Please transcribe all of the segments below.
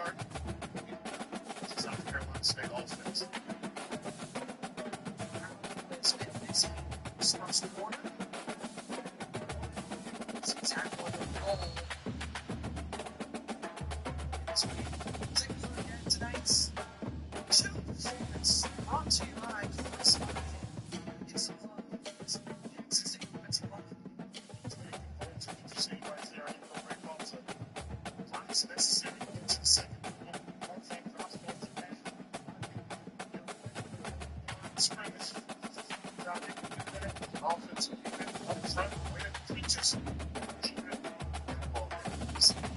start. South Carolina State offense. It's been busy this first quarter. It's exactly what the goal. As we take a look at tonight's show performance, brought to you by Chris Martin. It's a lot of Kansas State defensive line. Interesting right there. I don't break off the Clemson, Mississippi. It's the second. Scrimmage. Offensive unit up front, way to teach us.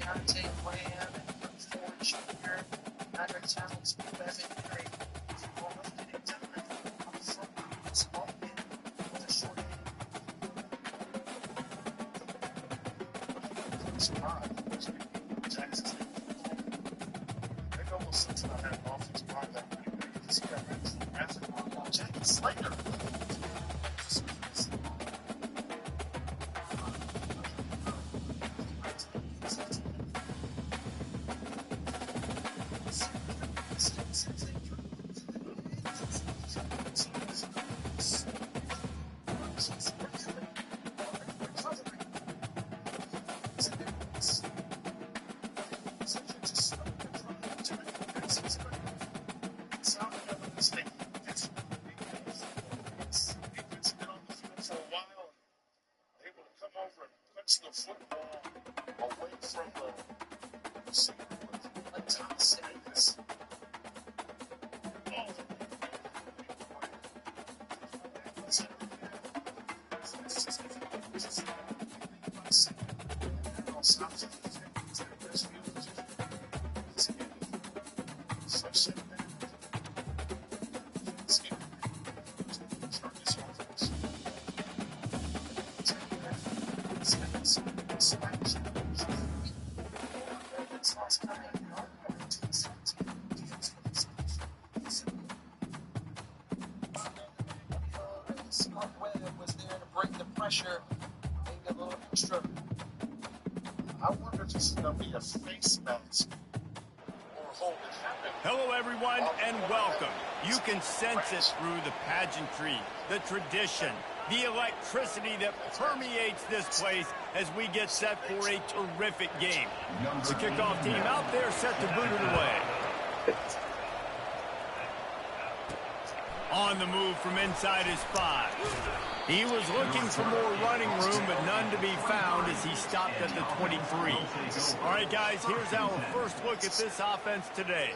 Deontay Lamb and Ford Jr., Patrick Towns, Bevan Gray. All lifted it down up front. Small man with a short hand. Jackson State. They almost since I had offensive line that way. You can see that massive one. Jackie Slater. The football away from the receiver with a top series. Pressure, maybe a little extra. I wonder if this is going to be a face mask or hold it happen. Hello, everyone, and welcome. You can sense it through the pageantry, the tradition, the electricity that permeates this place as we get set for a terrific game. The kickoff team out there set to boot it away. On the move from inside his 5. He was looking for more running room, but none to be found as he stopped at the 23. All right, guys, here's our first look at this offense today.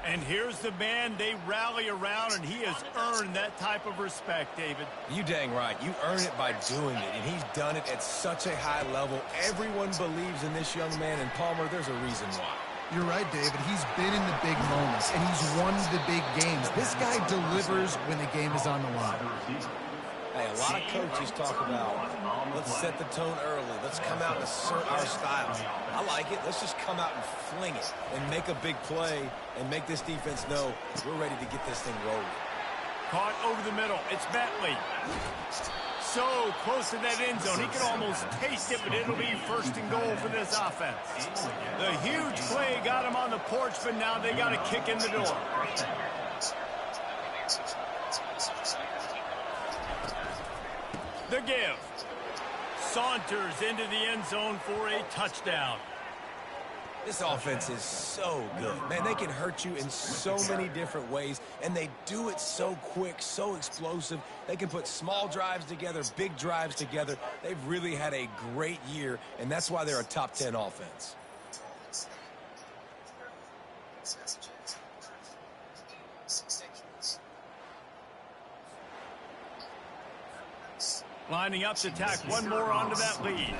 And here's the man they rally around, and he has earned that type of respect, David. You dang right. You earn it by doing it, and he's done it at such a high level. Everyone believes in this young man, and Palmer, there's a reason why. You're right, David. He's been in the big moments, and he's won the big games. This guy delivers when the game is on the line. Hey, a lot of coaches talk about, let's set the tone early. Let's come out and assert our styles. I like it. Let's just come out and fling it and make a big play and make this defense know we're ready to get this thing rolling. Caught over the middle. It's Bentley. So close to that end zone. He can almost taste it, but it'll be first and goal for this offense. The huge play got him on the porch, but now they got to kick in the door. The give. Saunters into the end zone for a touchdown. This offense is so good. Man, they can hurt you in so many different ways, and they do it so quick, so explosive. They can put small drives together, big drives together. They've really had a great year, and that's why they're a top 10 offense. Lining up to tack one more onto that lead.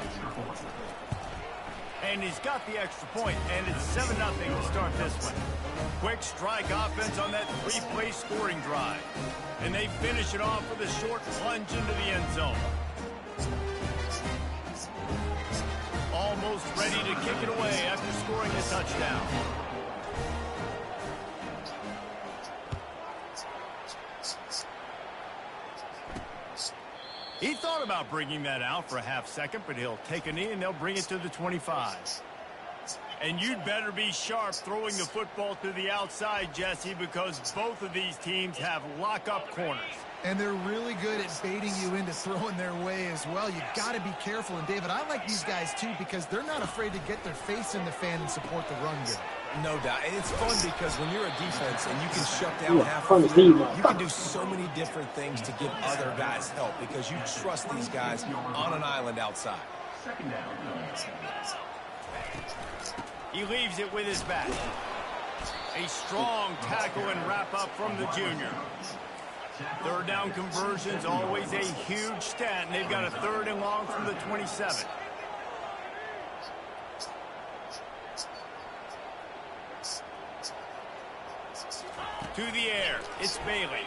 And he's got the extra point, and it's 7-0 to start this one. Quick strike offense on that 3-play scoring drive. And they finish it off with a short plunge into the end zone. Almost ready to kick it away after scoring a touchdown. He thought about bringing that out for a half second, but he'll take a knee and they'll bring it to the 25. And you'd better be sharp throwing the football to the outside, Jesse, because both of these teams have lock-up corners. And they're really good at baiting you into throwing their way as well. You got to be careful. And, David, I like these guys, too, because they're not afraid to get their face in the fan and support the run game. No doubt. And it's fun because when you're a defense and you can shut down half the field, you can do so many different things to give other guys help because you trust these guys on an island outside. He leaves it with his back. A strong tackle and wrap-up from the junior. Third down conversions, always a huge stat, and they've got a 3rd and long from the 27. To the air, it's Bailey.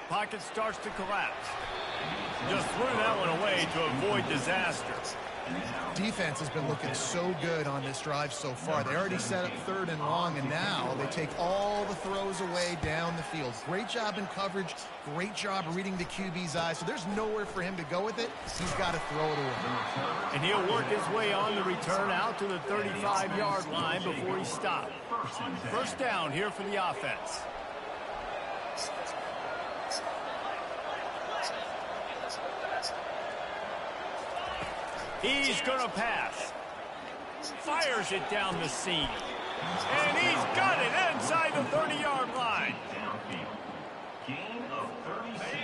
Pocket starts to collapse. Just threw that one away to avoid disaster. Defense has been looking so good on this drive so far. They already set up 3rd and long, and now they take all the throws away down the field. Great job in coverage. Great job reading the QB's eyes. So there's nowhere for him to go with it. He's got to throw it away. And he'll work his way on the return out to the 35-yard line before he stopped. First down here for the offense. He's going to pass. Fires it down the seam. And he's got it inside the 30-yard line.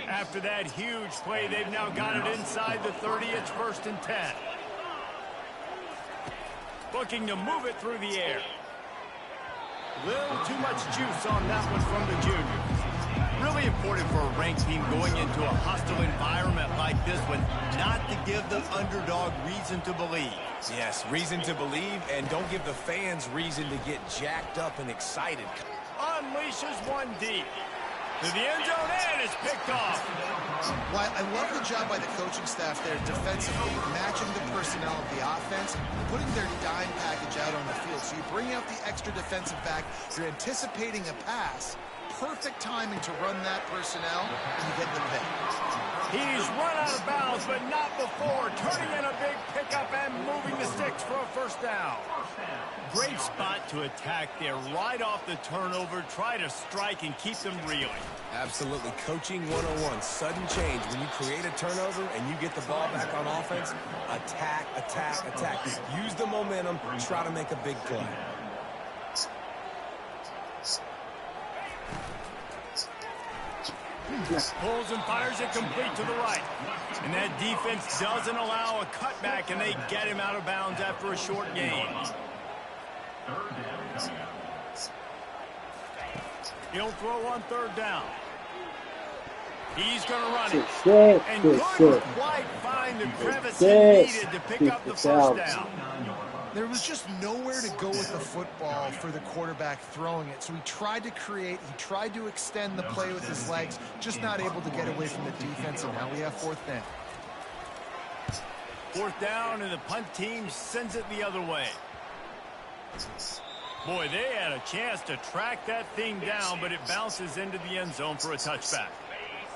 After that huge play, they've now got it inside the 30. It's 1st and 10. Looking to move it through the air. Little too much juice on that one from the junior. Really important for a ranked team going into a hostile environment like this one not to give the underdog reason to believe. Yes, reason to believe, and don't give the fans reason to get jacked up and excited. Unleashes one deep. To the end zone, and it's picked off. Well, I love the job by the coaching staff there defensively, matching the personnel of the offense, putting their dime package out on the field. So you bring out the extra defensive back, you're anticipating a pass. Perfect timing to run that personnel, and you get the pick. He's run out of bounds, but not before. Turning in a big pickup and moving the sticks for a 1st down. Great spot to attack there. Right off the turnover, try to strike and keep them reeling. Absolutely. Coaching 101. Sudden change. When you create a turnover and you get the ball back on offense, attack, attack, attack. Use the momentum. Try to make a big play. Pulls and fires it complete to the right. And that defense doesn't allow a cutback, and they get him out of bounds after a short gain. He'll throw on 3rd down. He's going to run it. And couldn't quite find the crevice he needed to pick up the 1st down. There was just nowhere to go with the football for the quarterback throwing it. So he tried to create, he tried to extend the play with his legs, just not able to get away from the defense, and now we have 4th down. 4th down, and the punt team sends it the other way. Boy, they had a chance to track that thing down, but it bounces into the end zone for a touchback.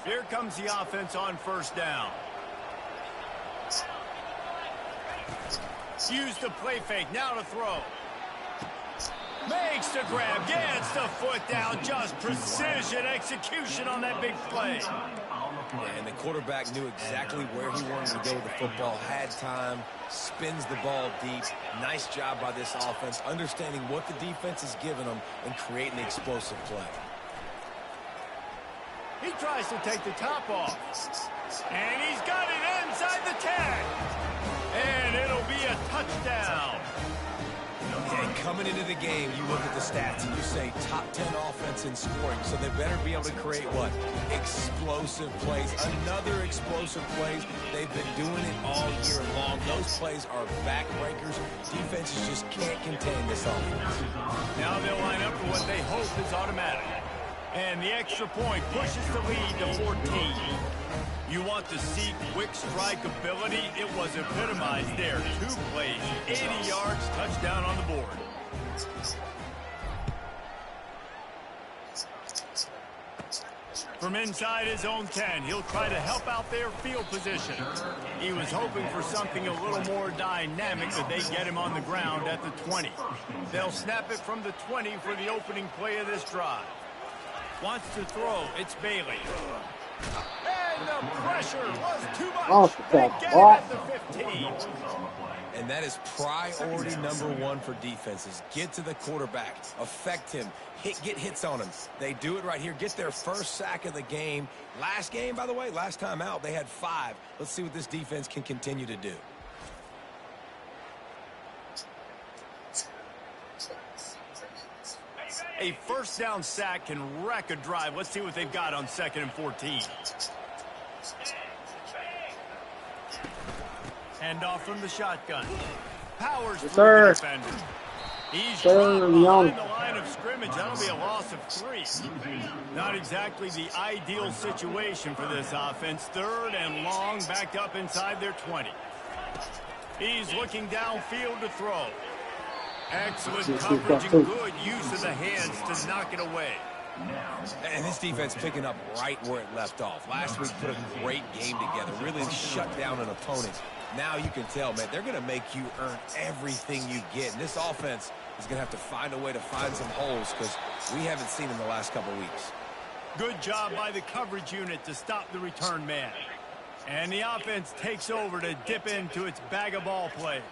Here comes the offense on 1st down. Use the play fake, now to throw. Makes the grab, gets the foot down, just precision execution on that big play. And the quarterback knew exactly where he wanted to go with the football, had time, spins the ball deep. Nice job by this offense, understanding what the defense is giving them and creating the explosive play. He tries to take the top off. And he's got it inside the 10. And it'll be a touchdown. And coming into the game, you look at the stats and you say top 10 offense in scoring. So they better be able to create what? Explosive plays. Another explosive plays. They've been doing it all year long. Those plays are backbreakers. Defenses just can't contain this offense. Now they'll line up for what they hope is automatic. And the extra point pushes the lead to 14. You want to see quick strike ability? It was epitomized there. 2 plays, 80 yards, touchdown on the board. From inside his own 10, he'll try to help out their field position. He was hoping for something a little more dynamic, but they get him on the ground at the 20. They'll snap it from the 20 for the opening play of this drive. Wants to throw. It's Bailey. And the pressure was too much. They get him at the 15. And that is priority number one for defenses. Get to the quarterback. Affect him. Get hits on him. They do it right here. Get their first sack of the game. Last game, by the way, last time out, they had 5. Let's see what this defense can continue to do. A first down sack can wreck a drive. Let's see what they've got on 2nd and 14. Hand off from the shotgun. Powers through the defender. He's dropped behind the line of scrimmage. That'll be a loss of 3. Not exactly the ideal situation for this offense. 3rd and long, backed up inside their 20. He's looking downfield to throw. Excellent coverage and good use of the hands to knock it away. And this defense picking up right where it left off. Last week put a great game together, really shut down an opponent. Now you can tell, man, they're going to make you earn everything you get. And this offense is going to have to find a way to find some holes because we haven't seen them the last couple weeks. Good job by the coverage unit to stop the return man. And the offense takes over to dip into its bag of ball plays.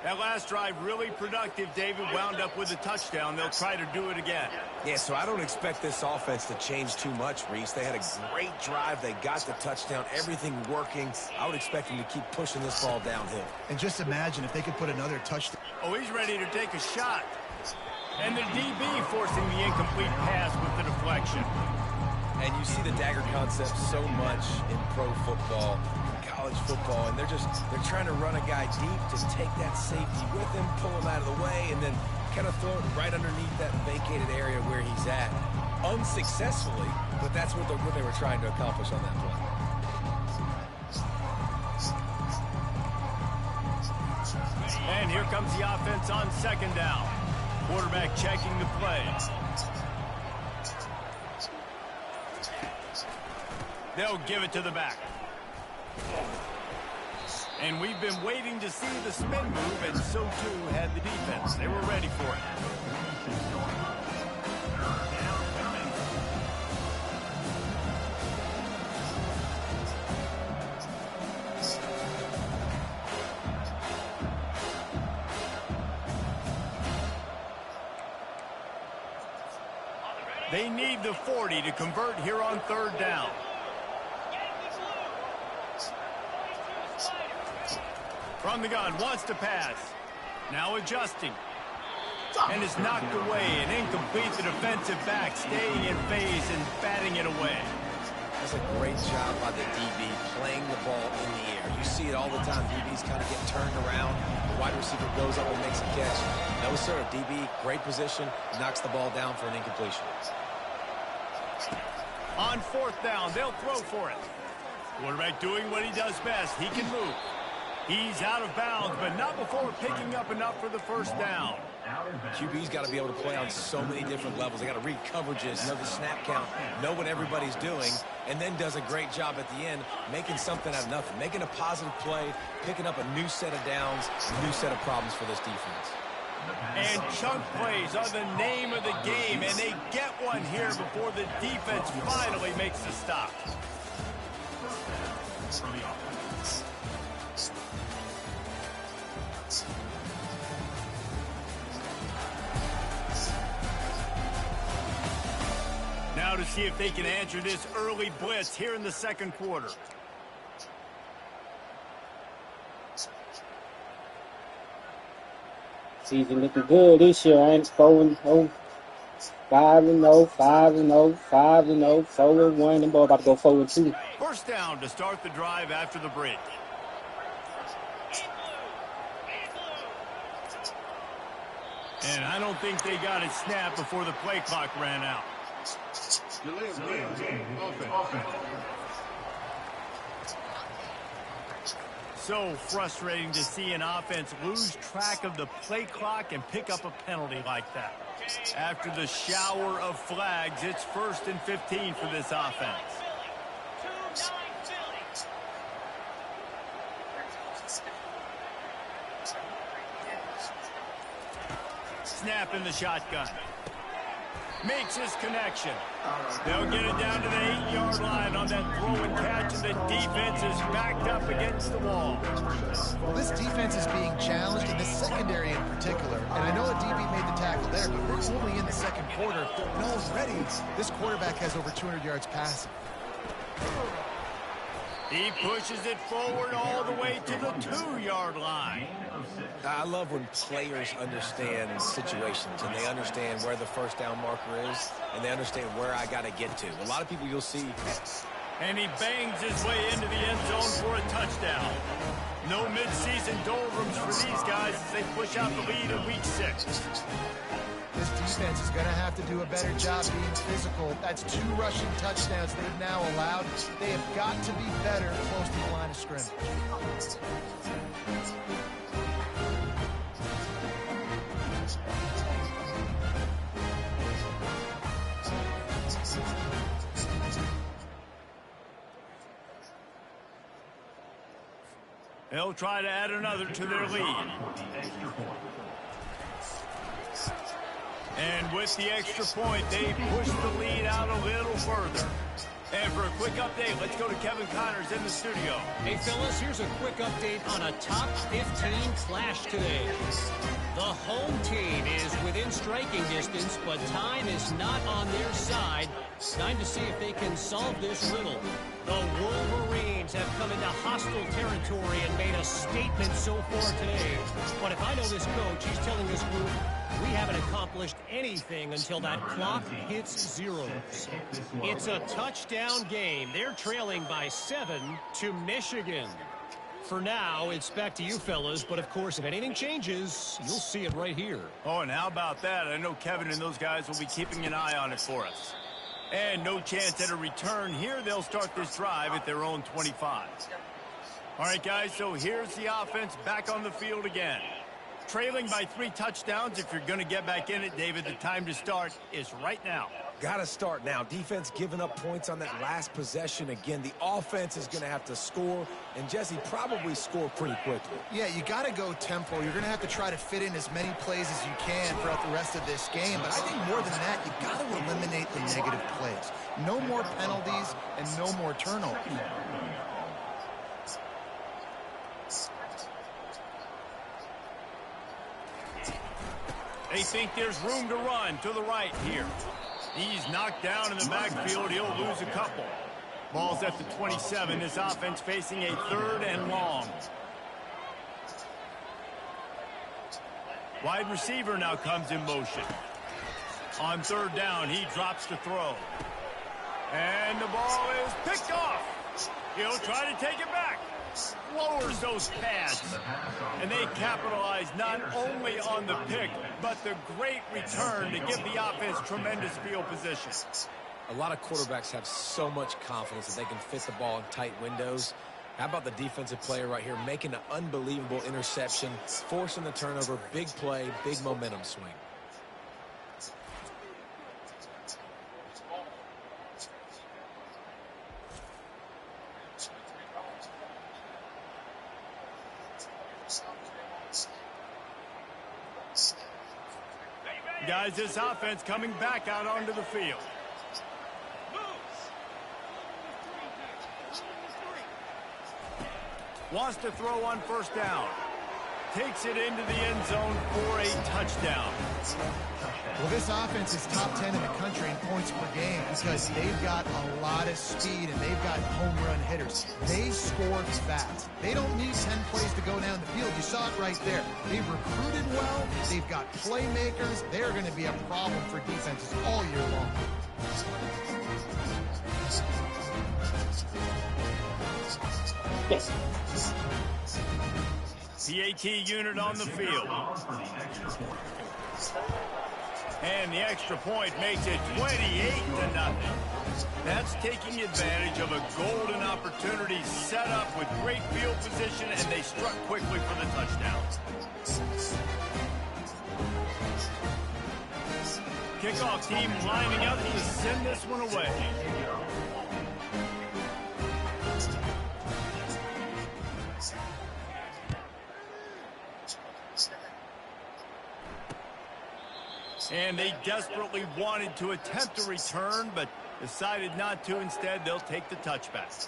That last drive really productive. David wound up with a touchdown. They'll try to do it again. Yeah, so I don't expect this offense to change too much, Reese. They had a great drive. They got the touchdown. Everything working. I would expect them to keep pushing this ball downhill. And just imagine if they could put another touchdown. Oh, he's ready to take a shot. And the DB forcing the incomplete pass with the deflection. And you see the dagger concept so much in pro football, college football, and they're trying to run a guy deep to take that safety with him, pull him out of the way, and then kind of throw it right underneath that vacated area where he's at. Unsuccessfully, but that's what they were trying to accomplish on that play. And here comes the offense on 2nd down. Quarterback checking the play. They'll give it to the back. And we've been waiting to see the spin move, and so too had the defense. They were ready for it. They need the 40 to convert here on 3rd down. From the gun, wants to pass. Now adjusting. And is knocked away and incomplete. The defensive back staying in phase and batting it away. That's a great job by the DB playing the ball in the air. You see it all the time. DBs kind of get turned around. The wide receiver goes up and makes a catch. No, sir. DB, great position, knocks the ball down for an incompletion. On 4th down, they'll throw for it. Quarterback doing what he does best. He can move. He's out of bounds, but not before picking up enough for the 1st down. QB's got to be able to play on so many different levels. They got to read coverages, know the snap count, know what everybody's doing, and then does a great job at the end making something out of nothing, making a positive play, picking up a new set of downs, a new set of problems for this defense. And chunk plays are the name of the game, and they get one here before the defense finally makes the stop. Now to see if they can answer this early blitz here in the 2nd quarter. Season looking good this year, ain't 4-0, 5-0, 5-0, 5-0, 4-1, and boy about to go 4-2. 1st down to start the drive after the break. And I don't think they got it snapped before the play clock ran out. So frustrating to see an offense lose track of the play clock and pick up a penalty like that. After the shower of flags, it's 1st and 15 for this offense. Snap in the shotgun. Makes his connection. They'll get it down to the 8-yard line on that throw and catch, and the defense is backed up against the wall. Well, this defense is being challenged, in the secondary in particular. And I know a DB made the tackle there, but we're only in the second quarter. And already, this quarterback has over 200 yards passing. He pushes it forward all the way to the 2-yard line. I love when players understand situations and they understand where the first down marker is and they understand where I got to get to. A lot of people you'll see. And he bangs his way into the end zone for a touchdown. No midseason doldrums for these guys as they push out the lead in week 6. This defense is going to have to do a better job being physical. That's 2 rushing touchdowns they've now allowed. They have got to be better close to the line of scrimmage. They'll try to add another to their lead. And with the extra point, they push the lead out a little further. And for a quick update, let's go to Kevin Connors in the studio. Hey, fellas, here's a quick update on a top 15 clash today. The home team is within striking distance, but time is not on their side. Time to see if they can solve this riddle. The Wolverines have come into hostile territory and made a statement so far today. But if I know this coach, he's telling this group, we haven't accomplished anything until that clock hits zeros. It's a touchdown game. They're trailing by 7 to Michigan. For now, it's back to you fellas, but of course, if anything changes, you'll see it right here. Oh, and how about that? I know Kevin and those guys will be keeping an eye on it for us. And no chance at a return here. They'll start this drive at their own 25. All right, guys, so here's the offense back on the field again. Trailing by 3 touchdowns. If you're going to get back in it, David, the time to start is right now. Got to start now. Defense giving up points on that last possession. Again, the offense is going to have to score, and Jesse probably score pretty quickly. Yeah, you got to go tempo. You're going to have to try to fit in as many plays as you can throughout the rest of this game. But I think more than that, you got to eliminate the negative plays. No more penalties and no more turnovers. They think there's room to run to the right here. He's knocked down in the backfield. He'll lose a couple. Ball's at the 27. This offense facing a 3rd and long. Wide receiver now comes in motion. On 3rd down, he drops to throw. And the ball is picked off. He'll try to take it back. Lowers those pads. And they capitalize not only on the pick, but the great return to give the offense tremendous field position. A lot of quarterbacks have so much confidence that they can fit the ball in tight windows. How about the defensive player right here making an unbelievable interception, forcing the turnover, big play, big momentum swing. Guys, this offense coming back out onto the field. Wants to throw on 1st down. Takes it into the end zone for a touchdown. Well, this offense is top 10 in the country in points per game because they've got a lot of speed and they've got home run hitters. They score fast. They don't need 10 plays to go down the field. You saw it right there. They've recruited well. They've got playmakers. They're going to be a problem for defenses all year long. PAT unit on the field. And the extra point makes it 28-0. That's taking advantage of a golden opportunity set up with great field position, and they struck quickly for the touchdown. Kickoff team lining up to send this one away. And they desperately wanted to attempt a return, but decided not to. Instead, they'll take the touchback.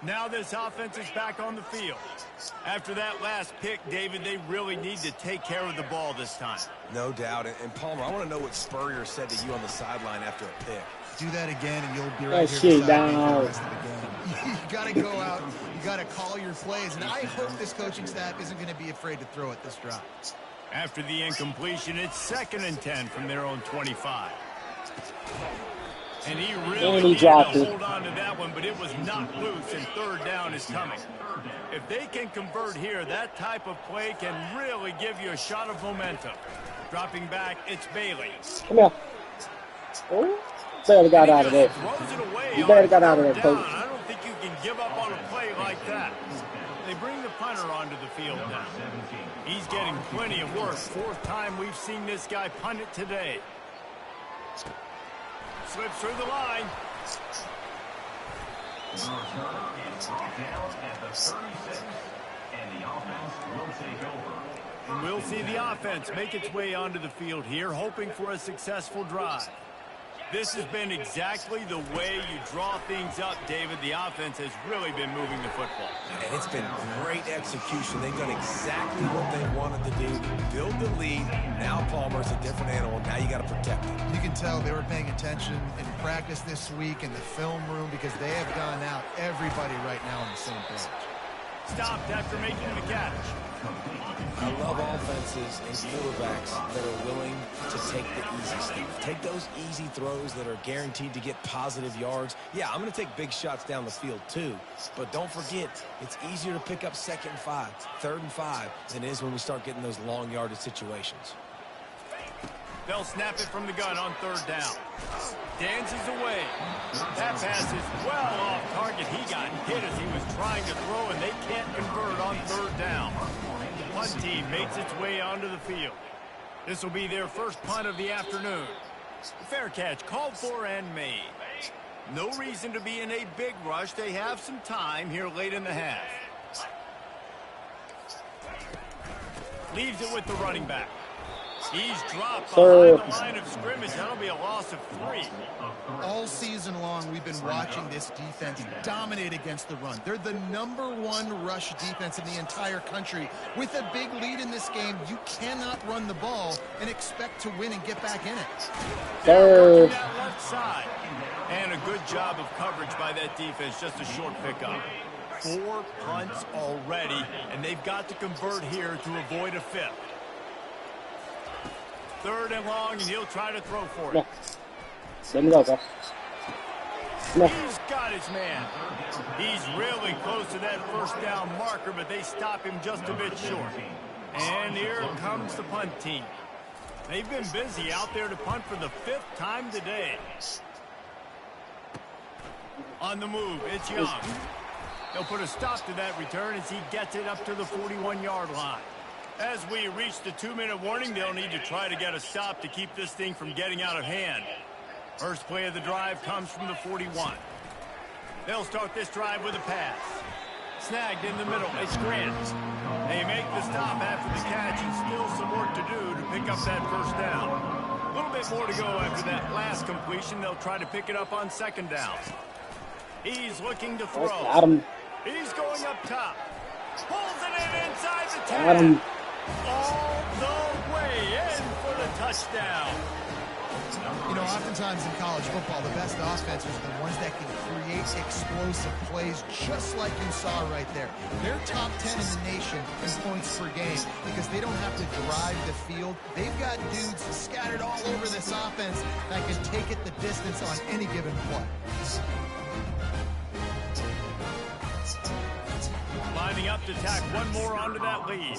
Now this offense is back on the field. After that last pick, David, they really need to take care of the ball this time. No doubt. And Palmer, I want to know what Spurrier said to you on the sideline after a pick. Do that again, and you'll be right here shit beside me for down. the rest of the game. You got to go out. You got to call your plays, and I hope this coaching staff isn't going to be afraid to throw it this drive. After the incompletion, it's 2nd and 10 from their own 25. And he really needed to hold on to that one, but it was knocked loose, and 3rd down is coming. If they can convert here, that type of play can really give you a shot of momentum. Dropping back, it's Bailey. Come here. Oh, barely got out of there. Throws it away. You barely got out of there, coach. I don't think you can give up on a play like that. They bring the punter onto the field now. He's getting plenty of work. 4th time we've seen this guy punt it today. Slips through the line. And we'll see the offense make its way onto the field here, hoping for a successful drive. This has been exactly the way you draw things up, David. The offense has really been moving the football. And it's been great execution. They've done exactly what they wanted to do. Build the lead. Now Palmer's a different animal. Now you got to protect him. You can tell they were paying attention in practice this week in the film room because they have gone out everybody right now on the same page. Stopped after making the catch. I love offenses and quarterbacks that are willing to take the easy stuff. Take those easy throws that are guaranteed to get positive yards. Yeah, I'm going to take big shots down the field too. But don't forget, it's easier to pick up 2nd and 5, 3rd and 5 than it is when we start getting those long yardage situations. They'll snap it from the gun on 3rd down. Dances away. That pass is well off target. He got hit as he was trying to throw, and they can't convert on 3rd down. The punt team makes its way onto the field. This will be their first punt of the afternoon. Fair catch called for and made. No reason to be in a big rush. They have some time here late in the half. Leaves it with the running back. He's dropped behind the line of scrimmage. That'll be a loss of 3. All season long, we've been watching this defense dominate against the run. They're the #1 rush defense in the entire country. With a big lead in this game, you cannot run the ball and expect to win and get back in it. They're working that left side. And a good job of coverage by that defense. Just a short pickup. 4 punts already, and they've got to convert here to avoid a 5th. 3rd and long, and he'll try to throw for it. Let me go, bro. He's got his man. He's really close to that 1st down marker, but they stop him just a bit short. And here comes the punt team. They've been busy out there to punt for the 5th time today. On the move, it's Young. They'll put a stop to that return as he gets it up to the 41-yard line. As we reach the 2-minute warning, they'll need to try to get a stop to keep this thing from getting out of hand. First play of the drive comes from the 41. They'll start this drive with a pass. Snagged in the middle. It's Grant. They make the stop after the catch, and still some work to do to pick up that 1st down. A little bit more to go after that last completion. They'll try to pick it up on 2nd down. He's looking to throw. Got him. He's going up top. Pulls it in inside the 10. Got him. All the way in for the touchdown. You know, oftentimes in college football, the best offenses are the ones that can create explosive plays, just like you saw right there. They're top 10 in the nation in points per game because they don't have to drive the field. They've got dudes scattered all over this offense that can take it the distance on any given play. Lining up to tack one more onto that lead.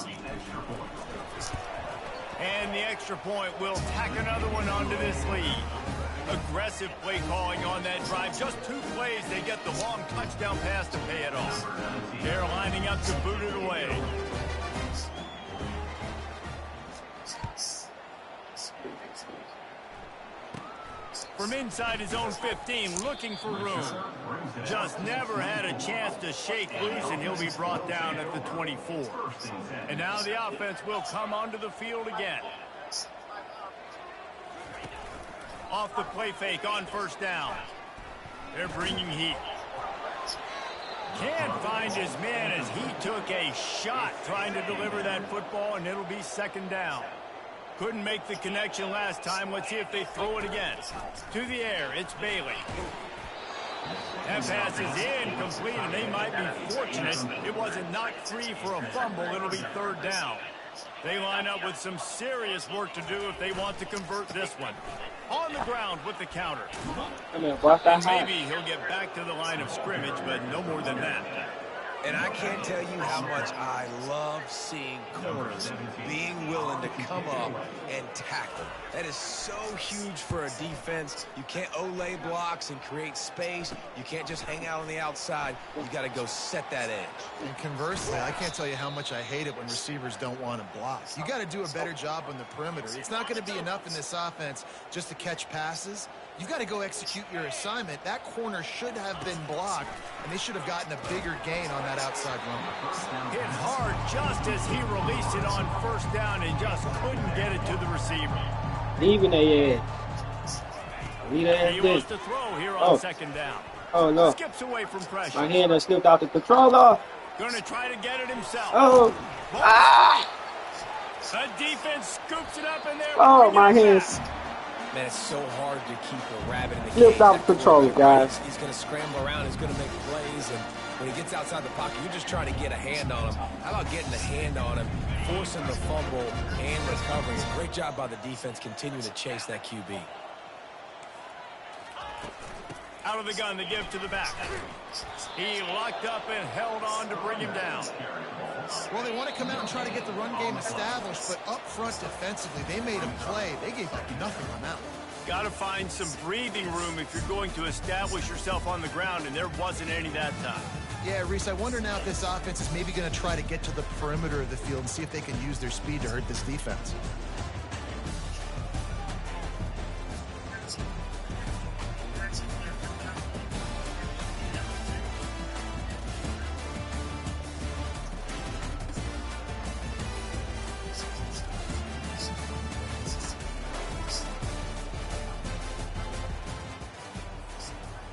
And the extra point will tack another one onto this lead. Aggressive play calling on that drive. Just 2 plays, they get the long touchdown pass to pay it off. They're lining up to boot it away. From inside his own 15, looking for room. Just never had a chance to shake loose, and he'll be brought down at the 24. And now the offense will come onto the field again. Off the play fake on first down. They're bringing heat. Can't find his man as he took a shot trying to deliver that football, and it'll be second down. Couldn't make the connection last time. Let's see if they throw it again. To the air, it's Bailey. That pass is incomplete, and they might be fortunate it wasn't knocked free for a fumble. It'll be third down. They line up with some serious work to do if they want to convert this one. On the ground with the counter. Maybe he'll get back to the line of scrimmage, but no more than that. And I can't tell you how much I love seeing corners being willing to come up and tackle. That is so huge for a defense. You can't olay blocks and create space. You can't just hang out on the outside. You got to go set that edge. And conversely, I can't tell you how much I hate it when receivers don't want to block. You got to do a better job on the perimeter. It's not going to be enough in this offense just to catch passes. You got to go execute your assignment. That corner should have been blocked, and they should have gotten a bigger gain on that outside run. Hit hard just as he released it on first down and just couldn't get it to the receiver. Leaving a He wants to throw here on second down. Oh, no. Skips away from pressure. My hand has slipped out the controller. Going to try to get it himself. Oh. Ah! The defense scoops it up in there. Oh, my hands. Man, it's so hard to keep a rabbit in the cage. Slipped out the controller, guys. He's going to scramble around. He's going to make plays. And when he gets outside the pocket, you're just trying to get a hand on him. How about getting a hand on him, forcing the fumble, and recovering? Great job by the defense continuing to chase that QB. Out of the gun, the give to the back. He locked up and held on to bring him down. Well, they want to come out and try to get the run game established, but up front defensively, they made him play. They gave nothing on that one. Got to find some breathing room if you're going to establish yourself on the ground, and there wasn't any that time. Yeah, Reese, I wonder now if this offense is maybe going to try to get to the perimeter of the field and see if they can use their speed to hurt this defense.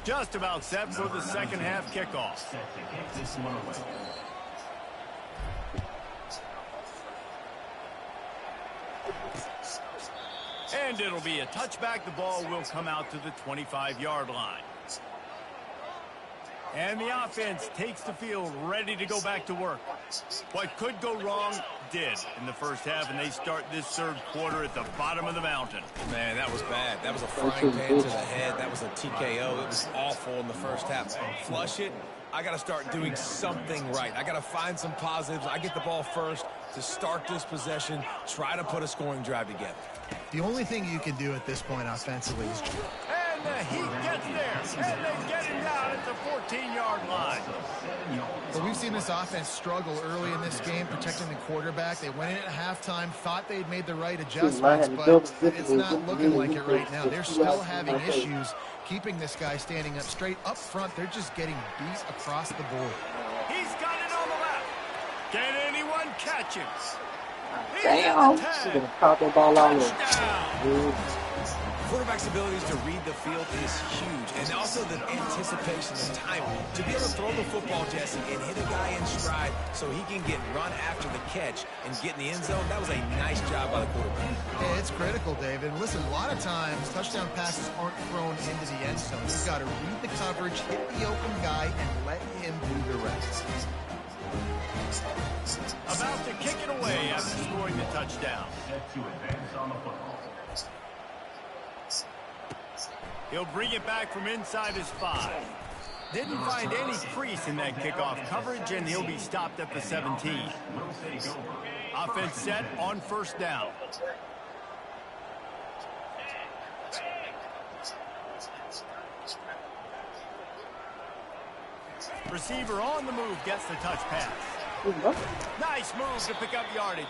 Just about set for the second half kickoff. And it'll be a touchback. The ball will come out to the 25-yard line. And the offense takes the field, ready to go back to work. What could go wrong did in the first half, and they start this third quarter at the bottom of the mountain. Man, that was bad. That was a frying pan to the head. That was a TKO. It was awful in the first half. Flush it. I got to start doing something right. I got to find some positives. I get the ball first to start this possession, try to put a scoring drive together. The only thing you can do at this point offensively is... And the Heat gets there, and they get him down at the 14-yard line. But we've seen this offense struggle early in this game, protecting the quarterback. They went in at halftime, thought they'd made the right adjustments, but it's not looking like it right now. They're still having issues keeping this guy standing up straight. Up front, they're just getting beat across the board. He's got it on the left. Can anyone catch him? Damn. He's going to pop that ball out there. Quarterback's abilities to read the field is huge, and also the anticipation and timing. To be able to throw the football, Jesse, and hit a guy in stride so he can get run after the catch and get in the end zone, that was a nice job by the quarterback. Yeah, it's critical, David. Listen, a lot of times, touchdown passes aren't thrown into the end zone. You've got to read the coverage, hit the open guy, and let him do the rest. About to kick it away after scoring the touchdown. He'll bring it back from inside his 5. Didn't find any crease in that kickoff coverage, and he'll be stopped at the 17. Offense set on first down. Receiver on the move gets the touch pass. Nice move to pick up yardage.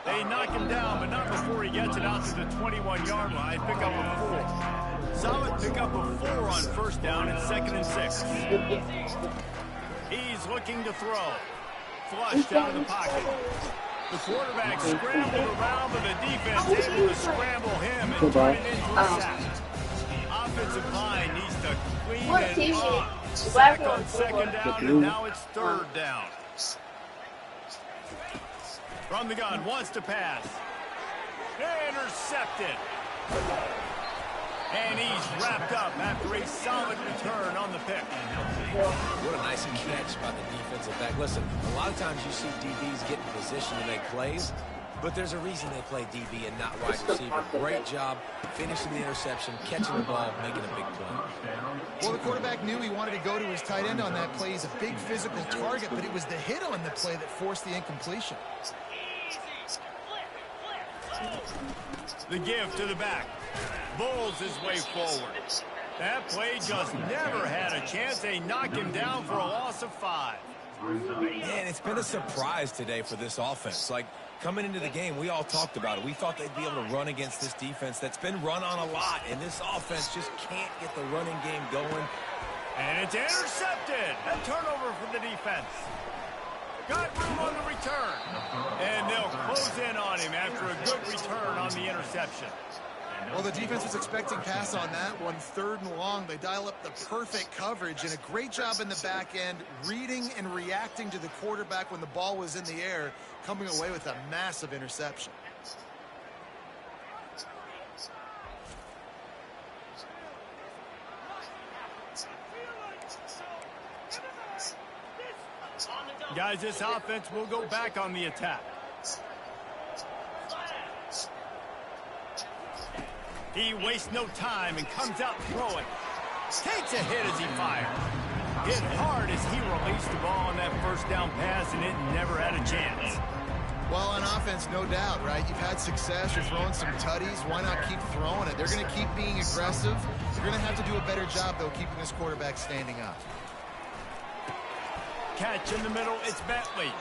They knock him down, but not before he gets it out to the 21-yard line. Pick up a 4. Solid pick up a 4 on first down and 2nd and 6. He's looking to throw. Flushed out of the pocket. The quarterback scrambled around, but the defense able to scramble him and turn it into a sack. Offensive line needs to clean it up. Sack on 2nd down, and now it's 3rd down. From the gun, wants to pass. Intercepted. And he's wrapped up after a solid return on the pick. What a nice catch by the defensive back. Listen, a lot of times you see DBs get in position to make plays, but there's a reason they play DB and not wide receiver. Great job finishing the interception, catching the ball, making a big play. Well, the quarterback knew he wanted to go to his tight end on that play. He's a big physical target, but it was the hit on the play that forced the incompletion. The give to the back. Bulls his way forward. That play just never had a chance. They knock him down for a loss of 5. Man, it's been a surprise today for this offense. Like, coming into the game, we all talked about it. We thought they'd be able to run against this defense that's been run on a lot, and this offense just can't get the running game going. And it's intercepted. A turnover for the defense. Got room on the return. And they'll close in on him after a good return on the interception. Well, the defense was expecting pass on that one. 3rd and long. They dial up the perfect coverage and a great job in the back end, reading and reacting to the quarterback when the ball was in the air, coming away with a massive interception. Guys, this offense will go back on the attack. He wastes no time and comes out throwing. Takes a hit as he fired. Hit hard as he released the ball on that first down pass, and it never had a chance. Well, on offense, no doubt, right? You've had success. You're throwing some tutties. Why not keep throwing it? They're going to keep being aggressive. You're going to have to do a better job, though, keeping this quarterback standing up. Catch in the middle, it's Bentley.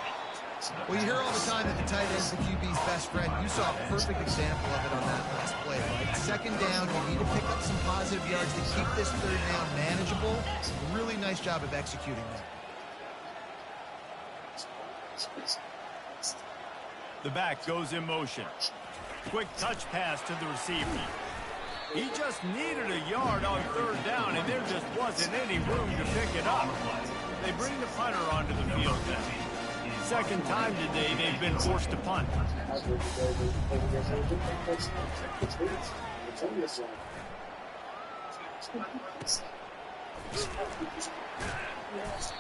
Well, you hear all the time that the tight end's the QB's best friend. You saw a perfect example of it on that last play, right? 2nd down, you need to pick up some positive yards to keep this 3rd down manageable. Really nice job of executing that. The back goes in motion. Quick touch pass to the receiver. He just needed a yard on 3rd down, and there just wasn't any room to pick it up. They bring the punter onto the field then. 2nd time today they've been forced to punt.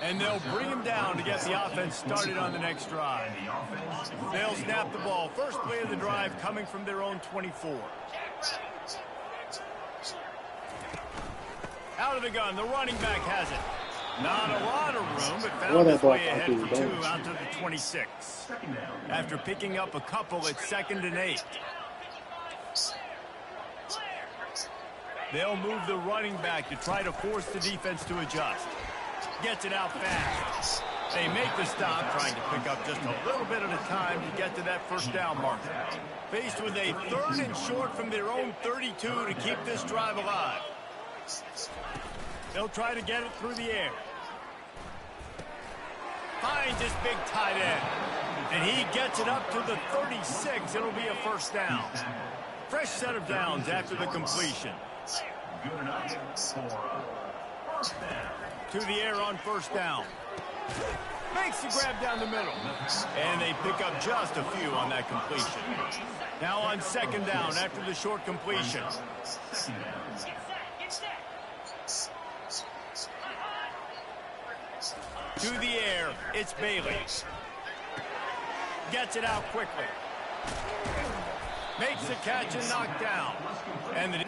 And they'll bring him down to get the offense started on the next drive. They'll snap the ball. First play of the drive coming from their own 24. Out of the gun, the running back has it. Not a lot of room, but found his way ahead for 2 out to the 26. After picking up a couple, it's 2nd and 8. They'll move the running back to try to force the defense to adjust. Gets it out fast. They make the stop, trying to pick up just a little bit at a time to get to that 1st down marker. Faced with a 3rd and short from their own 32 to keep this drive alive. They'll try to get it through the air. Finds his big tight end. And he gets it up to the 36. It'll be a 1st down. Fresh set of downs after the completion. To the air on 1st down. Makes the grab down the middle. And they pick up just a few on that completion. Now on 2nd down after the short completion. To the air, it's Bailey. Gets it out quickly. Makes the catch and knocked down. And the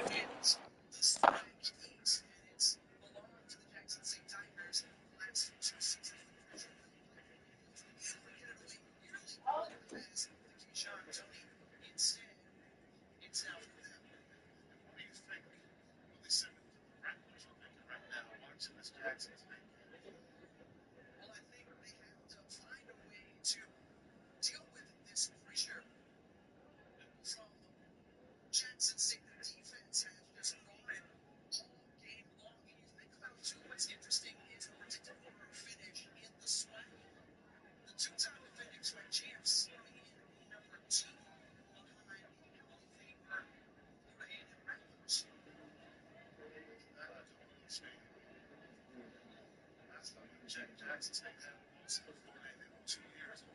Jackson State had most of Florida in 2 years. It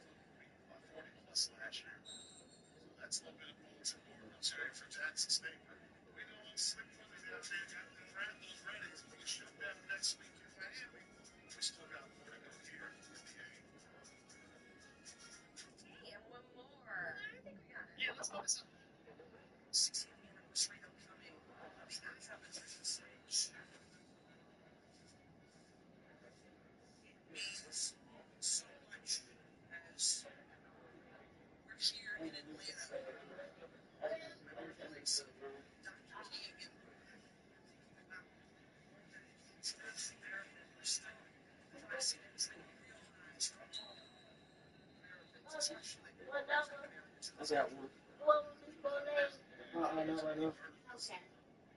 was 40+ last year. So that's a little bit of bulletin board material for Jackson State. But we know how slick Florida is out there. Got those ready. We should have next week in Miami. We still got more to go here in the A. Hey, and one more. I think we got it. Yeah, let's go to some 60th anniversary upcoming. That's happening in the same shit. Means so much as we're here in Atlanta. Like some Dr. King and that's there. We're still presidents and realize Americans, especially I got one. What was his full name? I know right now. Okay.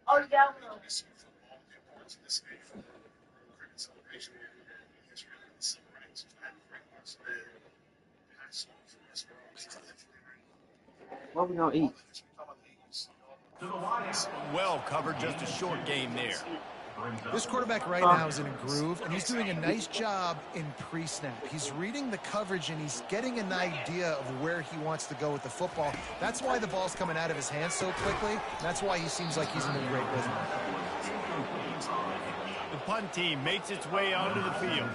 Oh, you got one. football, the importance of this game for the cricket celebration and the history of the civil rights. Had great marks of it. Passed on for us. What we gonna eat? Well covered, just a short game there. This quarterback right now is in a groove, and he's doing a nice job in pre-snap. He's reading the coverage, and he's getting an idea of where he wants to go with the football. That's why the ball's coming out of his hands so quickly. That's why he seems like he's in a great rhythm. The punt team makes its way onto the field.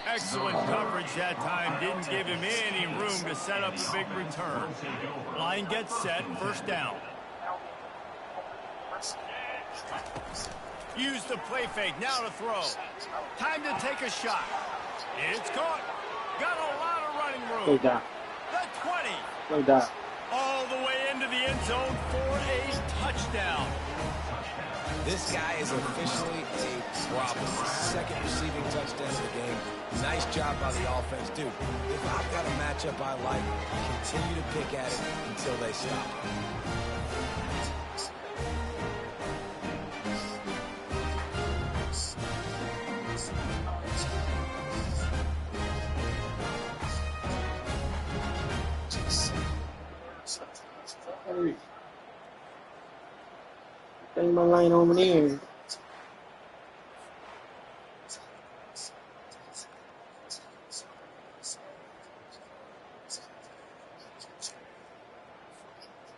Excellent coverage that time. Didn't give him any room to set up a big return. Line gets set. First down. Use the play fake. Now to throw. Time to take a shot. It's caught. Got a lot of running room. Go down. The 20. Go down. All the way into the end zone for a touchdown. This guy is officially a problem. Second receiving touchdown of the game. Nice job by the offense. Dude, if I've got a matchup I like, continue to pick at it until they stop. Hey. Think my line over there.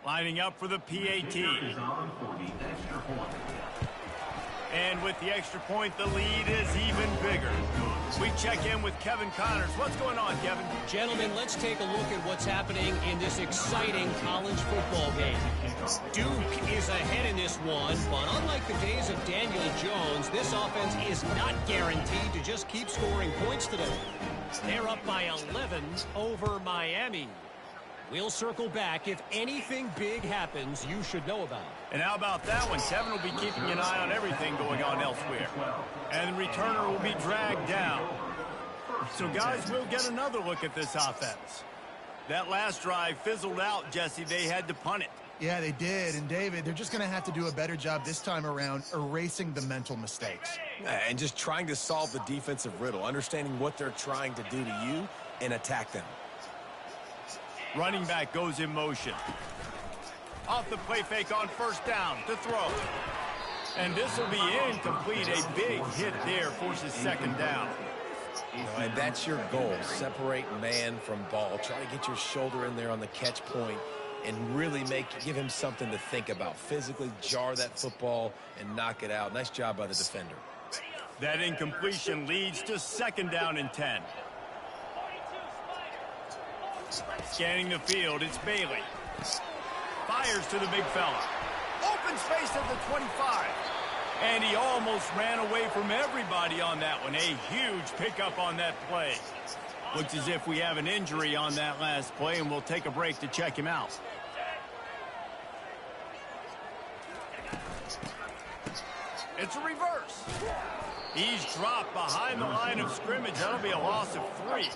Lining up for the PAT. And with the extra point, the lead is even bigger. We check in with Kevin Connors. What's going on, Kevin? Gentlemen, let's take a look at what's happening in this exciting college football game. Duke is ahead in this one, but unlike the days of Daniel Jones, this offense is not guaranteed to just keep scoring points today. They're up by 11 over Miami. We'll circle back. If anything big happens, you should know about it. And how about that one? Kevin will be keeping an eye on everything going on elsewhere. And the returner will be dragged down. So, guys, we'll get another look at this offense. That last drive fizzled out, Jesse. They had to punt it. Yeah, they did. And, David, they're just going to have to do a better job this time around erasing the mental mistakes. And just trying to solve the defensive riddle, understanding what they're trying to do to you and attack them. Running back goes in motion. Off the play fake on first down to throw. And this will be incomplete. A big hit there forces second down. And that's your goal. Separate man from ball. Try to get your shoulder in there on the catch point and really give him something to think about. Physically jar that football and knock it out. Nice job by the defender. That incompletion leads to second down and 10. Scanning the field, it's Bailey. Fires to the big fella. Open space at the 25. And he almost ran away from everybody on that one. A huge pickup on that play. Looks as if we have an injury on that last play, and we'll take a break to check him out. It's a reverse. He's dropped behind the line of scrimmage. That'll be a loss of 3.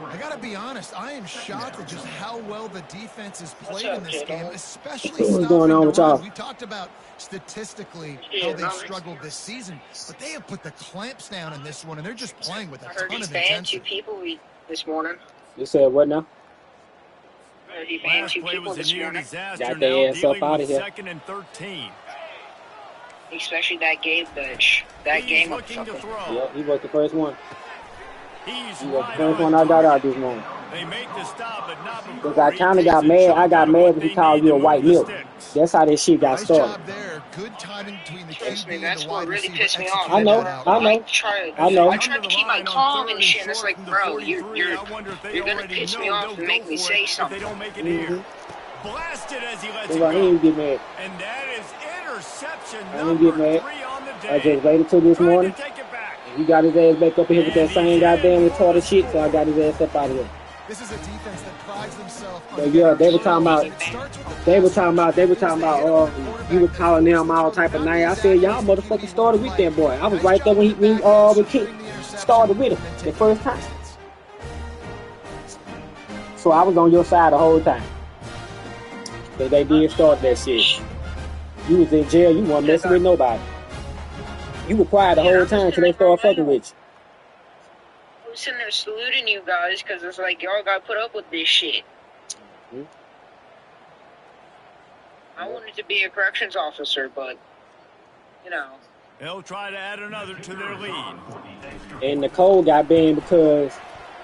I got to be honest, I am shocked at just how well the defense has played in this game, especially What's going on with y'all? We talked about statistically how they've struggled this season, but they have put the clamps down in this one, and they're just playing with a I heard ton these of banned 2 intensity. people this morning. You said what now? Heard he banned Last 2 play people was a this near morning. disaster. Got Now their ass up dealing out with of here. 2nd and 13. Especially that game bitch. That He's game looking to motherfucker. throw. Yep, he was the first one. He's He was the right first on one I got out target. this morning. They make the stop, but not Because before I he kind of takes got it, mad. showing I got them mad what because they he called need you to a white move the milk. sticks. That's how this shit got Nice started. job there. Good timing between the Trust QB me, and that's the what wide really receiver. pissed me off. I know, Executed that I out. know, I know. I tried to keep my calm and shit, and it's like, bro, you're gonna piss me off and make me say something. They don't make it Mm-hmm. here. Blasted as he lets That's it why he go. didn't get mad. And that is interception I didn't number get mad. 3 on the I day. just waited till this Trying morning. to take it back. He got his ass back up in here with that And same he's goddamn in for the retarded shit, so I score. got his ass up out of there. This is a defense that prides themselves on But yeah, they were getting talking about, turnovers, and it starts with the they were passing talking about, game. It was the hit on the you quarterback were that calling forced them the all turnover. type of Not names. I the said, exact y'all as the motherfucking QB started would with have that boy. liked. I was Nice right there job when on the back end, we securing the interception started with him and then the taking first the time. distance. So I was on your side the whole time. But they did start that shit. You was in jail, you weren't messing with nobody. You were quiet the whole time till they started fucking with you. I was sitting there saluting you guys because it's like, y'all gotta put up with this shit. Mhm. I wanted to be a corrections officer, but, you know. They'll try to add another to their lead. And Nicole got banned because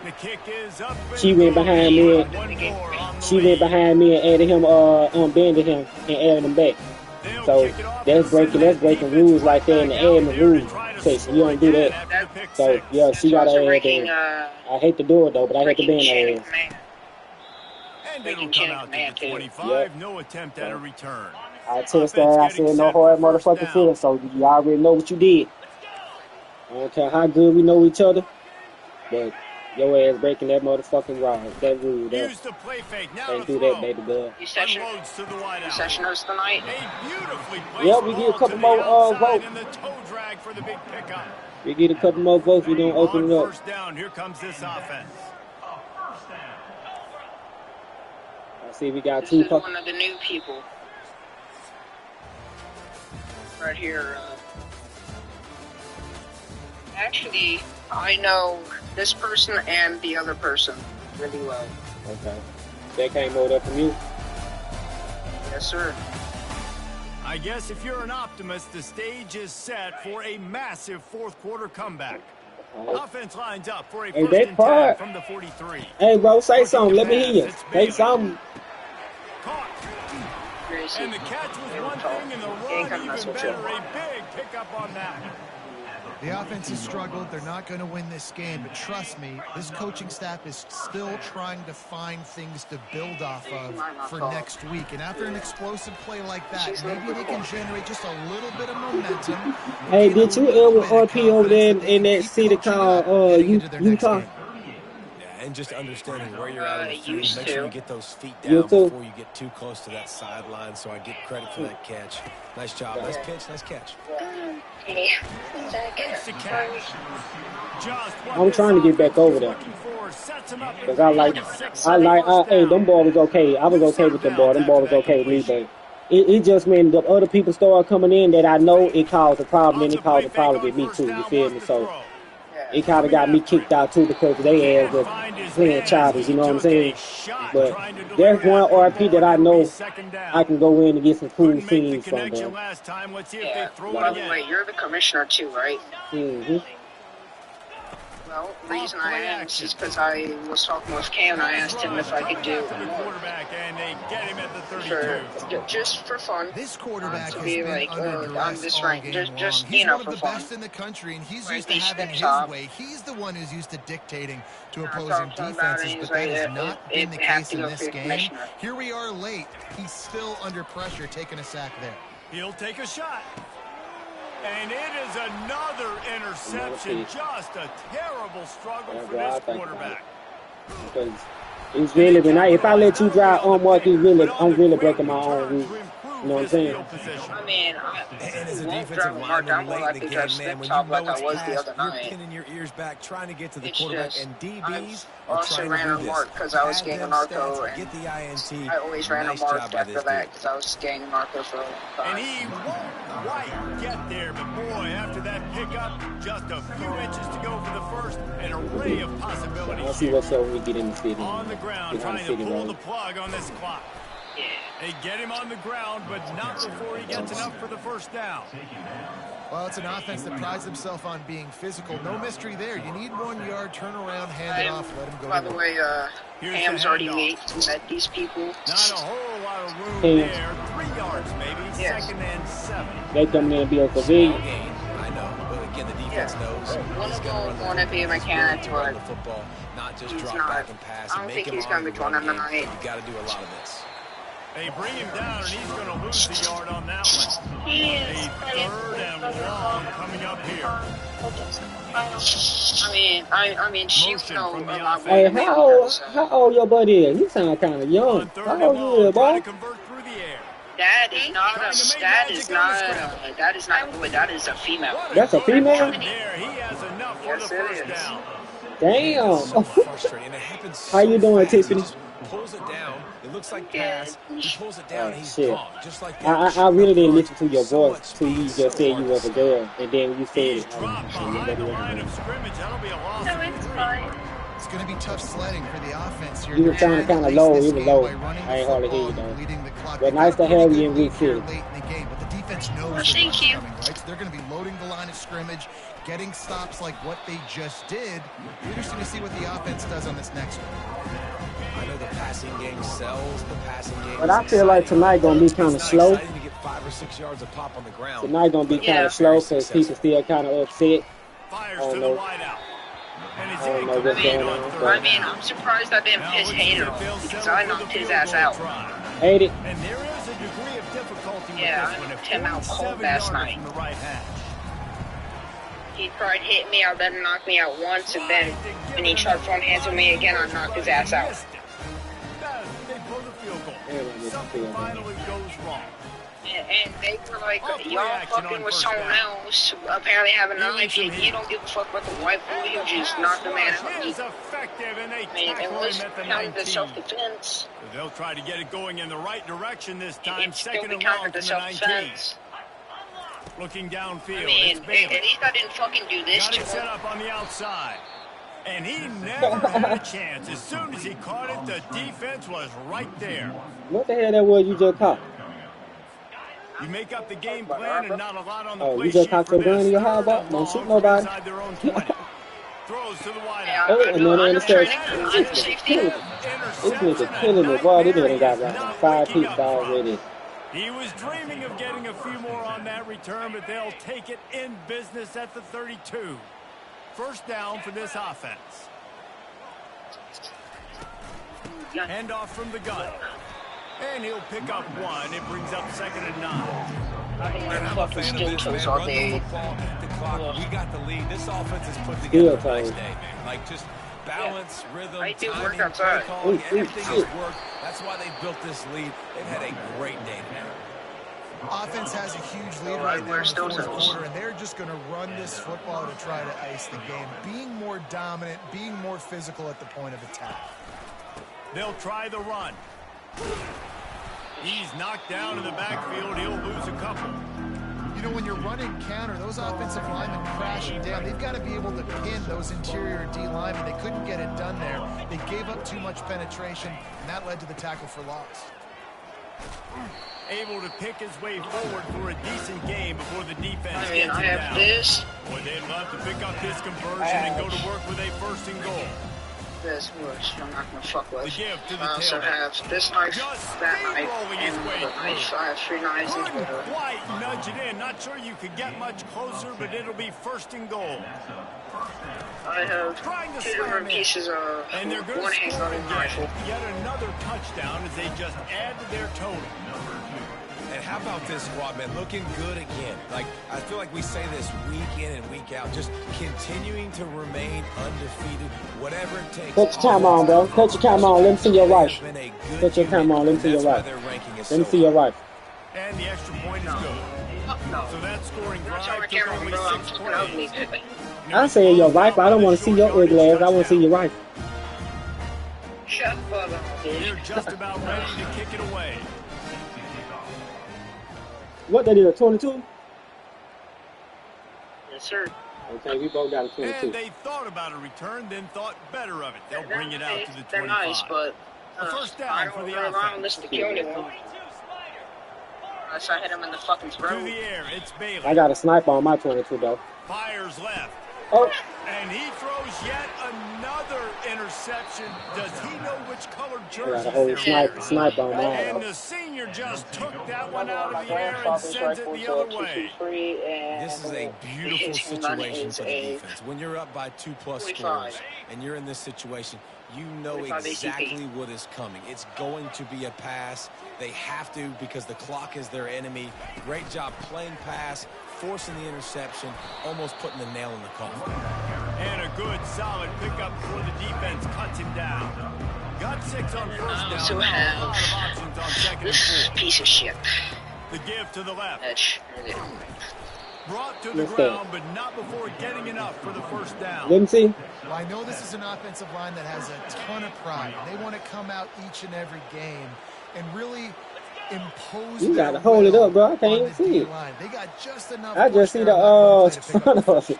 The kick is up. And she went good. behind me. One more on the She lead. went behind me and added him, unbanded him and added him back. They'll So kick it off that's and send breaking that defense rules right there in the back out admin there to rules try to section. score You don't do again that. after the pick So six. yeah, she got That's to also add breaking, that. I hate to do it though, but I had to breaking ban chain her of ass. command. And Breaking it'll chain come of out to command, the too. 25. Yep. No attempt at a return. I text her. Offense I getting said no set hard for first motherfucking down. feelings. So you already know what you did. I don't care how good we know each other, but your ass breaking that motherfucking that rule there. Use the play fake. Now Can't to do throw. that, baby girl. You session, Unloads to the wide you out. session us tonight? A beautifully placed Yeah, we get a ball couple to the more outside votes. and the toe drag for the big pickup. We get a couple more votes, we gonna open On it up. first down, here comes this offense. I see we got This two. is one of the new people. Right here. Actually, I know this person and the other person really well. Okay. That came over there from you. Yes, sir. I guess if you're an optimist, the stage is set for a massive fourth quarter comeback. Offense lines up for a Hey, first that and part. 10 from the 43. Hey, bro, say Looking something. to Let me pass, hear you. it's Say Bailey. something. Caught. Gracie. And the catch was They were one tall. thing, and the They ain't run gonna mess even with you. better. A big pickup on that. The offense has struggled. They're not going to win this game, but trust me, this coaching staff is still trying to find things to build off of for next week. And after an explosive play like that, maybe they can generate just a little bit of momentum. Hey, gain a did you little ever bit of RP over there confidence that they in can that keep city coaching it called up heading into their next Utah? game. Yeah, and just understanding where you're at on the field. Used Make sure to. you get those feet You down too? before you get too close to that sideline, so I get credit for that catch. Nice job. Nice pitch. Nice catch. Makes the catch. Just what I'm this trying to get back offense over was there. looking for. Sets him up Cause I like, for a 6 hey, first them down. boy was okay. I was okay with them boy. Them boy was okay with me, but it just meant the other people started coming in that I know it caused a problem, On and the it caused play a fake problem on with me first too. You down, feel wants me? to So throw. it kind of got me kicked out too because they ass was Find his playing man as childish. he You know what I'm took saying? a shot But trying to deliver there's one that football, RP that and I it'll be know second down. I can go in and get some cool Couldn't make the scenes from, connection bro. last time. Let's see if Yeah. they throw By it the again. way, you're the commissioner too, right? Mm-hmm. Well, the reason I asked is because I was talking with Cam and I asked him if I could do After the more quarterback, and they get him at the for 32. just for fun. This quarterback To has be been like, under I'm duress this all rank, game just long. you He's know, one of for the fun. best in the country, and he's Right, used to these having stick his top. way. He's the one who's used to dictating to I opposing talked to him about it, defenses, and but he's that like, has not it been the has case to in go this through game. commissioner. Here we are late. He's still under pressure, taking a sack there. He'll take a shot. And it is another interception. Just a terrible struggle That's for what I this think about quarterback. Because it's really if I let you drive unmarked, I'm really breaking my own rules. You know what I'm this saying? field position. I mean, And as a won't defensive drive Mark. lineman I'm more late in likely the to drive game, man, slip when you top like know I it's was the past, other you're night. pinning your ears back, trying to get to the It's quarterback, just, and DBs I've are also trying ran to a do mark this. because I was Pad getting a them narco, stats, and get the INT. I always ran a Nice mark job by after this that dude. because I was getting a narco for a long And time. he won't quite get there, but boy, after that pickup, just a few inches to go for the first, an array of possibilities I'll see here. what's up when we get in the city. On the ground, Get on the trying to city pull road. the plug on this clock. Yeah. They get him on the ground, but not before he gets enough for the first down. Well, it's an offense that prides themselves on being physical. No mystery there. You need 1 yard, turn around, hand it off, let him go. By to the work. way, Here's Ham's the already handoff. late to met these people. Not a whole lot of room Hey. there. 3 yards maybe. Yes. 2nd and 7. They coming in and be a Small pavilion. gain, I know, but again, the defense Yeah. knows One he's of going to them run wanna be a mechanic, to run but the football, not just he's drop not. back and pass. I and don't make think him he's on gonna the be run doing that game. tonight. You got to do a lot of this. They bring him down, and he's going to lose the yard on that one. He A is. 3rd and long coming up here. I mean, she Motion know from the a lot offense. more Hey, than me because, how old your buddy is? He sound kind of young. On 3rd How and old you long, is, trying boy? to convert through the air. that is not Trying a, to make that magic is on the not, scramble. that is not, that is a female. What That's a good female? run there. He has enough for Yes, the it first is. down. Damn. So frustrating. And it happens so How you doing, fast. He Tiffany? just pulls it down. It looks like Yeah. pass. He pulls it down. Oh, He's shit. gone. Just like that. I really didn't listen to your So voice much till you speed, just so said hard you to was a stop. girl, and then when you said He's it, dropped behind the line of scrimmage. That'll be a loss. No, it's fine. It's going to be tough sledding for the offense here. You were sounding They're trying to kinda low. lace this It was game low. by running I ain't the hardly hear you, football, though. leading the clock. But They've nice got a to have pretty you in good Week lead here 6. late in the game, but the defense knows Well, the thank run's you. coming, right? So they're going to be loading the line of scrimmage, getting stops like what they just did. Interesting to see what the offense does on this next one. I know the passing game sells. The passing game. But is I feel like exciting. tonight gonna be It's kind of not slow. exciting to get 5 or 6 yards of pop on the ground. Tonight gonna be kind Yeah. of slow because people still kind of upset. Fires Oh, to the no. wideout. And it's I don't know what's incomplete going on on, 3rd but- I mean, I'm surprised I didn't Now piss looks Hater as if off they'll because settle I for knocked the his field ass goal out. try. Hate it. And there is a degree of difficulty Yeah, with I this one. knocked him out cold 47 last yarder night. from the right hash. He tried hitting me, I let him knock me out once, and then when he tried front hands with me again, I knocked his ass out. They blow the field goal. Everyone missed the Something field goal. finally goes wrong. And they were like, Off play y'all action fucking on with first someone down. else, apparently having a Doing knife, some you hit. don't give a fuck about the white boy, you just knock the man Pass out. rush is effective, and they I mean, it tackle was him at the counted 19. to self-defense. They'll try to get it going in the right direction this time. It still 2nd be and long counted from to the 19. self-defense. Looking downfield. I mean, It's at Bailey. least I didn't fucking do this Got to it set him. up on the outside. And he never had a chance. As soon as he caught it, the defense was right there. What the hell that was you just caught? You make up the game plan and not a lot on the Oh, play you just sheet cocked for your gun this. in your 3rd hot and Don't shoot long nobody. from inside their own 20. Throws to the Yeah, wideout. Oh, I and know, then I know interception. training, This I'm nigga safety. killing me. This nigga killing me. Boy, this nigga got like 5 pieces already. He was dreaming of getting a few more on that return, but they'll take it in business at the 32. First down for this offense. Handoff from the gun. And he'll pick up one. It brings up 2nd and 9. And I'm a Fucking fan of still this, toes man. all Run the day. football, hit the clock. We got the lead. This offense is put Still together a nice toes. day, man. Like, just balance, rhythm, I do timing, work play outside. calling, Ooh, everything shit. has worked. That's why they built this lead. They've had a great day today. Offense has a huge lead Oh, right I now wear in the steel fourth toes. quarter, and they're just going to run this football to try to ice the game. Being more dominant, being more physical at the point of attack. They'll try the run. He's knocked down in the backfield. He'll lose a couple. You know, when you're running counter, those offensive linemen crashing down. They've got to be able to pin those interior D linemen. They couldn't get it done there. They gave up too much penetration, and that led to the tackle for loss. Able to pick his way forward for a decent game before the defense I mean, gets I him have down. this, Boy, they'd love to pick up this conversion and go to work with a 1st and goal. which I'm not gonna fuck with. The gift to the I also tailback. have this knife, Just that knife, steamrolling his and way the knife. through. I have 3 knives in Couldn't total. quite nudge it in. Not sure you could get much closer, but it'll be 1st and goal. I have Trying to 2 slam different it. pieces of And they're going one to score handgun and rifle. again. Yet another touchdown as they just add to their total. And how about this squad, man? Looking good again. Like, I feel like we say this week in and week out. Just continuing to remain undefeated, whatever it takes. Put your time on, bro. Put your time on. Let me see your It has rifle. been a good Put your time unit, on. Let me see and your that's why rifle. their ranking is Let me so see your high. rifle. And the extra point is good. No. So that scoring That's drive on my took camera, only bro. I'm 6 fucking ugly. plays. I say your rifle. I don't want to see your ugly ass. I want to see your rifle. Shut the fuck up, They're bitch. just about ready to kick it away. What they did, a 22? Yes, sir. Okay, we both got a 22. And they thought about a return, then thought better of it. They'll bring it out to the 25. They're nice, but A first down I for don't the really want offense. this to kill anyone. Unless I hit him in the fucking To throat. the air, it's Bailey. I got a sniper on my 22, though. Fires left. Oh, And he throws yet another interception. Does he know which colored I got jersey a whole they're sniper on And mine. the senior just took that one out of the air and sends it the other way. This is a beautiful situation for the defense. When you're up by 2+ scores and you're in this situation, you know 45 exactly what is coming. It's going to be a pass. They have to because the clock is their enemy. Great job playing pass, forcing the interception, almost putting the nail in the coffin. And a good, solid pickup before the defense cuts him down. Got 6 on first down. So Now a lot of options on second This and 4. piece of shit. The give to the left. Edge. Brought to the Yes, sir. ground, but not before getting enough for the first down. Let me see. Well, I know this is an offensive line that has a ton of pride. They want to come out each and every game and really impose You their gotta hold it will up, bro. I can't on even the see it. D-line. They got just enough I just push see there the on that one play to pick up front the of it.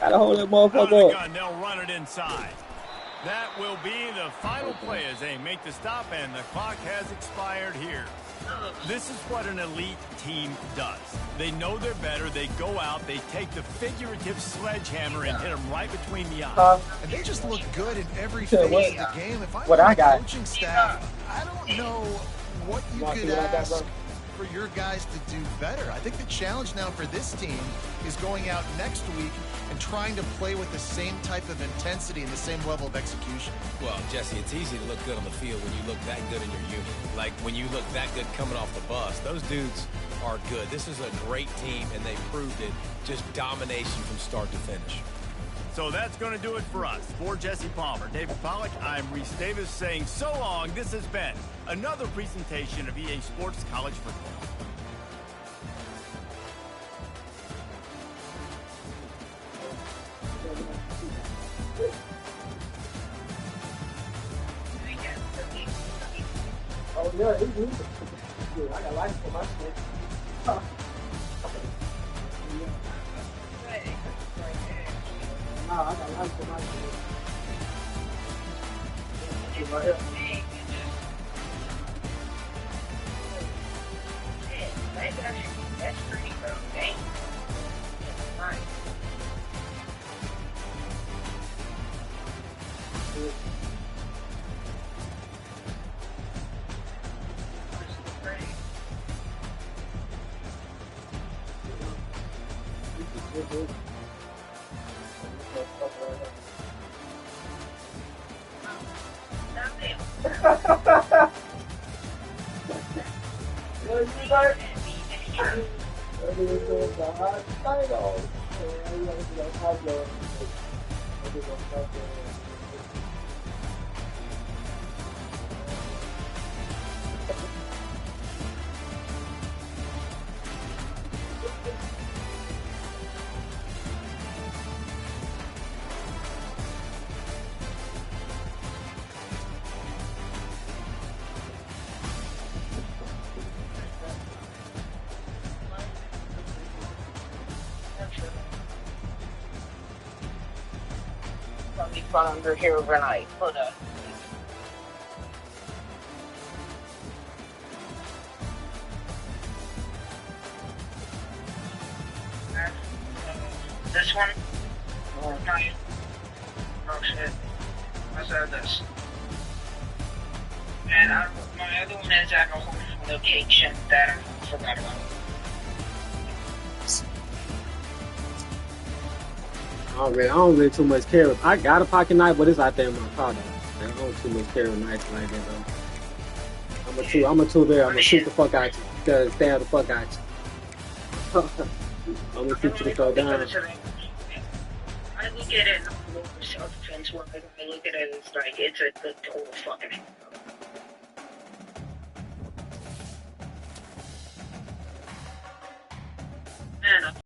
Gotta hold that Out of the motherfucker up. gun, they'll run it inside. That will be the final play as they make the stop, and the clock has expired here. This is what an elite team does. They know they're better. They go out. They take the figurative sledgehammer and hit them right between the eyes. And they just look good in every Yeah, phase what- of the game. If I'm what on I the got. coaching staff, I don't know what you Want to could see what I got, ask bro? for your guys to do better. I think the challenge now for this team is going out next week and trying to play with the same type of intensity and the same level of execution. Well, Jesse, it's easy to look good on the field when you look that good in your unit. Like when you look that good coming off the bus. Those dudes are good. This is a great team, and they proved it. Just domination from start to finish. So that's going to do it for us. For Jesse Palmer, David Pollack, I'm Reese Davis saying so long. This has been another presentation of EA Sports College Football. Oh, yeah, he's moving. Dude, I got lights for my shit. Nah, I got lights for my shit. Right here. That's pretty bro. Dang. Nice. Probably fun under here overnight, but this one? Nice. Oh shit. Let's add this. And my other one is at a whole location that I forgot about. I don't really too much care. I got a pocket knife, but it's out there in my car though. I don't too much carry knives like that though. I'm a two there. I'm gonna shoot the fuck out you. Stab the fuck out you. I'm gonna shoot you the fuck down. I look at it self-defense work. I look at it as like it's a good total fucking.